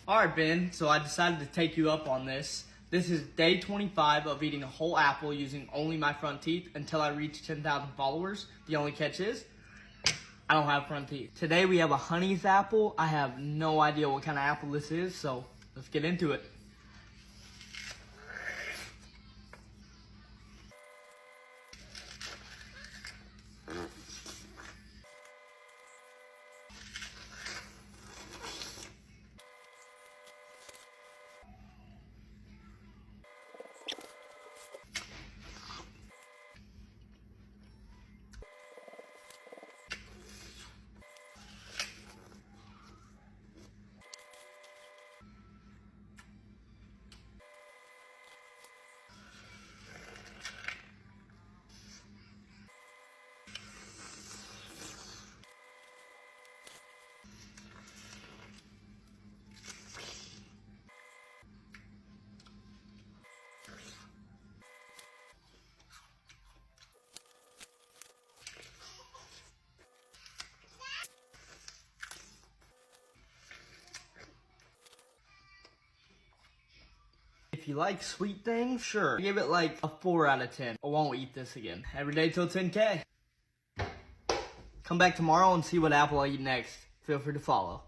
Alright, Ben, so I decided to take you up on this. This is day 25 of eating a whole apple using only my front teeth until I reach 10,000 followers. The only catch is, I don't have front teeth. Today we have a honey's apple. I have no idea what kind of apple this is, so let's get into it. If you like sweet things, sure. Give it like a 4 out of 10. I won't eat this again. Every day till 10K. Come back tomorrow and see what apple I eat next. Feel free to follow.